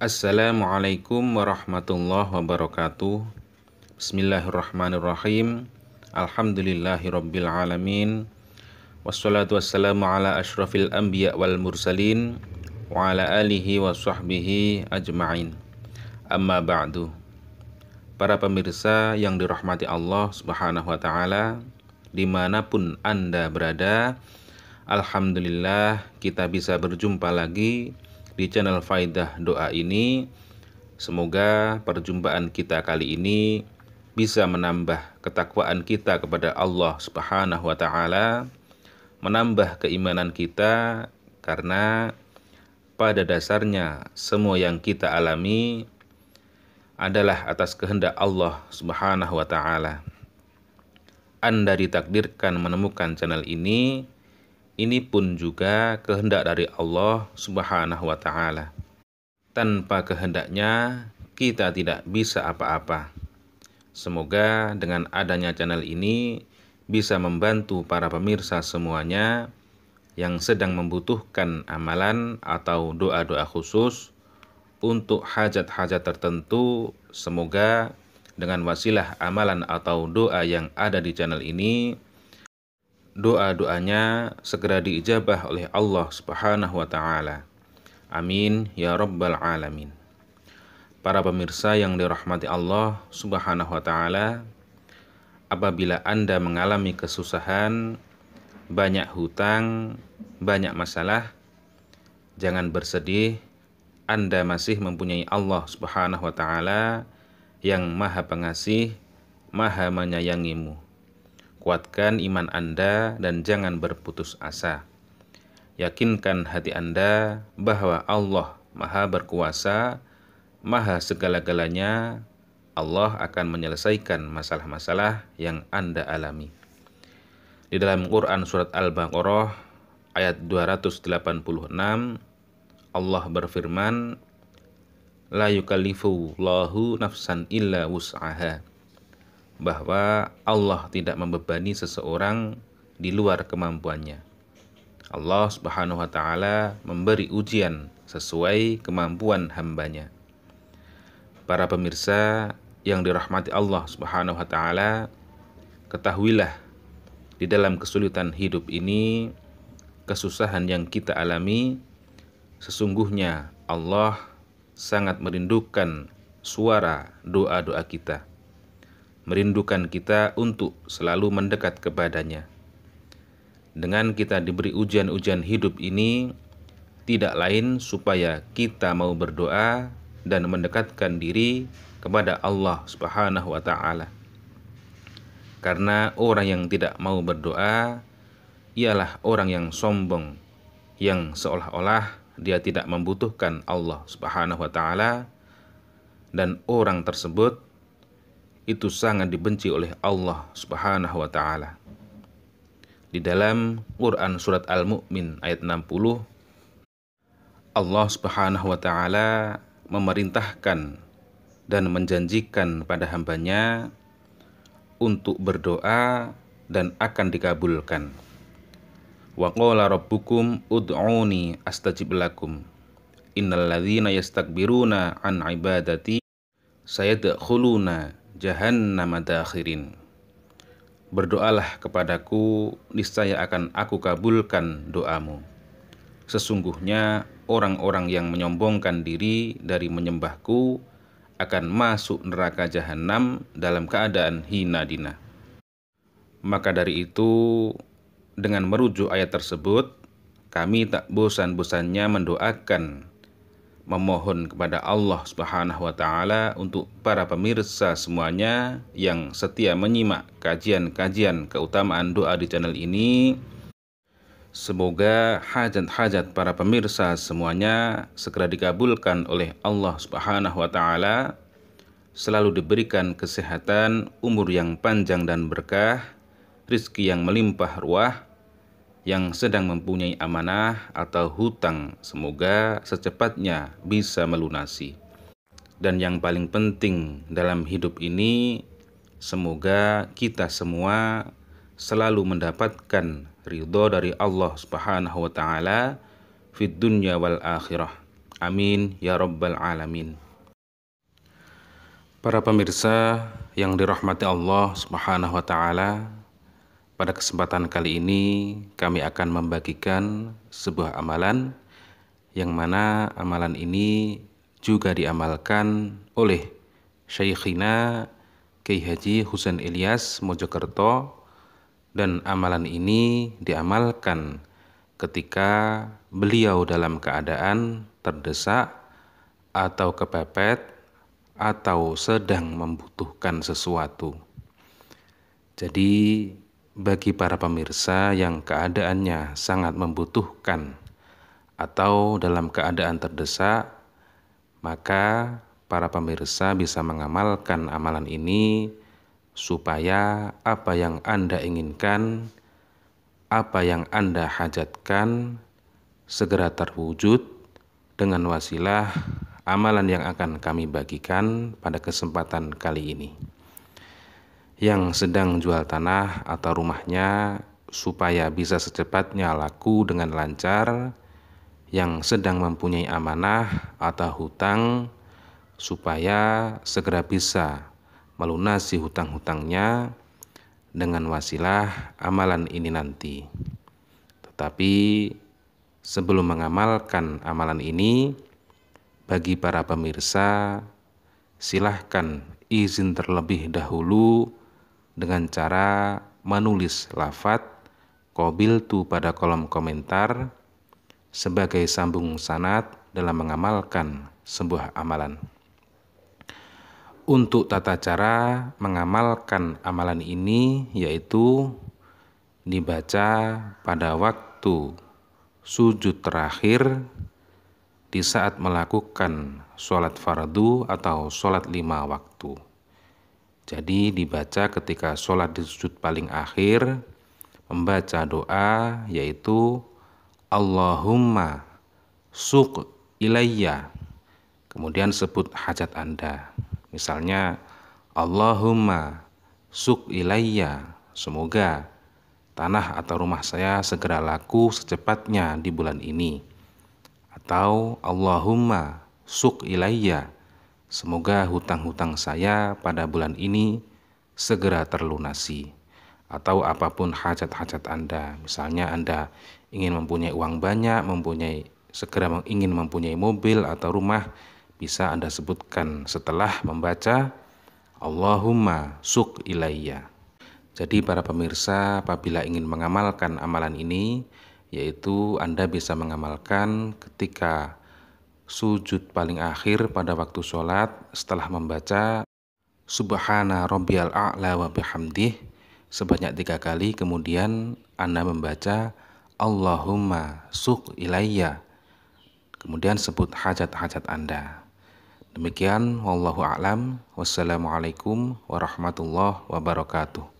Assalamualaikum warahmatullahi wabarakatuh. Bismillahirrahmanirrahim. Alhamdulillahirabbil alamin. Wassalatu wassalamu ala asyrafil anbiya wal mursalin wa ala alihi wa sahbihi ajma'in. Amma ba'du. Para pemirsa yang dirahmati Allah Subhanahu wa taala, dimanapun Anda berada, alhamdulillah kita bisa berjumpa lagi di channel Faidah Doa ini. Semoga perjumpaan kita kali ini bisa menambah ketakwaan kita kepada Allah Subhanahu wa taala, menambah keimanan kita, karena pada dasarnya semua yang kita alami adalah atas kehendak Allah Subhanahu wa taala. Anda ditakdirkan menemukan channel ini pun juga kehendak dari Allah Subhanahu wa taala. Tanpa kehendaknya kita tidak bisa apa-apa. Semoga dengan adanya channel ini bisa membantu para pemirsa semuanya yang sedang membutuhkan amalan atau doa-doa khusus untuk hajat-hajat tertentu. Semoga dengan wasilah amalan atau doa yang ada di channel ini, doa-doanya segera diijabah oleh Allah Subhanahu wa taala. Amin ya rabbal alamin. Para pemirsa yang dirahmati Allah Subhanahu wa taala, apabila Anda mengalami kesusahan, banyak hutang, banyak masalah, jangan bersedih. Anda masih mempunyai Allah Subhanahu wa taala yang Maha Pengasih, Maha menyayangimu. Kuatkan iman Anda dan jangan berputus asa. Yakinkan hati Anda bahwa Allah Maha berkuasa, Maha segala-galanya. Allah akan menyelesaikan masalah-masalah yang Anda alami. Di dalam Quran surat Al-Baqarah ayat 286, Allah berfirman, la yukallifullahu nafsan illa wus'aha, bahwa Allah tidak membebani seseorang di luar kemampuannya. Allah Subhanahu wa taala memberi ujian sesuai kemampuan hambanya. Para pemirsa yang dirahmati Allah Subhanahu wa taala, ketahuilah di dalam kesulitan hidup ini, kesusahan yang kita alami, sesungguhnya Allah sangat merindukan suara doa-doa kita, merindukan kita untuk selalu mendekat kepadanya. Dengan kita diberi ujian-ujian hidup ini, tidak lain supaya kita mau berdoa dan mendekatkan diri kepada Allah Subhanahu wa taala. Karena orang yang tidak mau berdoa ialah orang yang sombong, yang seolah-olah dia tidak membutuhkan Allah Subhanahu wa taala, dan orang tersebut itu sangat dibenci oleh Allah Subhanahu wa taala. Di dalam Quran surat Al-Mu'min ayat 60, Allah Subhanahu wa taala memerintahkan dan menjanjikan pada hambanya untuk berdoa dan akan dikabulkan. Wa qala rabbukum ud'uni astajib lakum innal ladzina yastakbiruna an ibadati sayadkhuluna jahannama dakhirin. Berdoalah kepadaku, niscaya akan aku kabulkan doamu. Sesungguhnya orang-orang yang menyombongkan diri dari menyembahku akan masuk neraka jahanam dalam keadaan hina dina. Maka dari itu, dengan merujuk ayat tersebut, kami tak bosan-bosannya mendoakan, memohon kepada Allah Subhanahu wa taala untuk para pemirsa semuanya yang setia menyimak kajian-kajian keutamaan doa di channel ini. Semoga hajat-hajat para pemirsa semuanya segera dikabulkan oleh Allah Subhanahu wa taala, selalu diberikan kesehatan, umur yang panjang dan berkah, rizki yang melimpah ruah. Yang sedang mempunyai amanah atau hutang, semoga secepatnya bisa melunasi. Dan yang paling penting dalam hidup ini, semoga kita semua selalu mendapatkan ridho dari Allah Subhanahu wa taala fid dunya wal akhirah. Amin ya rabbal alamin. Para pemirsa yang dirahmati Allah Subhanahu wa taala, pada kesempatan kali ini kami akan membagikan sebuah amalan yang mana amalan ini juga diamalkan oleh Syekhina Kiai Haji Husain Ilyas Mojokerto, dan amalan ini diamalkan ketika beliau dalam keadaan terdesak atau kepepet atau sedang membutuhkan sesuatu. Jadi bagi para pemirsa yang keadaannya sangat membutuhkan atau dalam keadaan terdesak, maka para pemirsa bisa mengamalkan amalan ini supaya apa yang Anda inginkan, apa yang Anda hajatkan segera terwujud dengan wasilah amalan yang akan kami bagikan pada kesempatan kali ini. Yang sedang jual tanah atau rumahnya supaya bisa secepatnya laku dengan lancar, yang sedang mempunyai amanah atau hutang supaya segera bisa melunasi hutang-hutangnya dengan wasilah amalan ini nanti. Tetapi sebelum mengamalkan amalan ini, bagi para pemirsa silahkan izin terlebih dahulu dengan cara menulis lafaz qabiltu pada kolom komentar sebagai sambung sanad dalam mengamalkan sebuah amalan. Untuk tata cara mengamalkan amalan ini yaitu dibaca pada waktu sujud terakhir di saat melakukan sholat fardu atau sholat 5 waktu. Jadi dibaca ketika sholat di sujud paling akhir, membaca doa yaitu Allahumma suq ilayya, kemudian sebut hajat Anda. Misalnya, Allahumma suq ilayya, semoga tanah atau rumah saya segera laku secepatnya di bulan ini. Atau Allahumma suq ilayya, semoga hutang-hutang saya pada bulan ini segera terlunasi. Atau apapun hajat-hajat Anda. Misalnya Anda ingin mempunyai uang banyak, ingin mempunyai mobil atau rumah, bisa Anda sebutkan setelah membaca Allahumma suq ilayya. Jadi para pemirsa, apabila ingin mengamalkan amalan ini, yaitu Anda bisa mengamalkan ketika sujud paling akhir pada waktu sholat setelah membaca Subhana rabbiyal a'la wa bihamdih sebanyak 3 kali, kemudian Anda membaca Allahumma suq ilayya, kemudian sebut hajat-hajat Anda. Demikian, wallahu a'lam. Wassalamualaikum warahmatullahi wabarakatuh.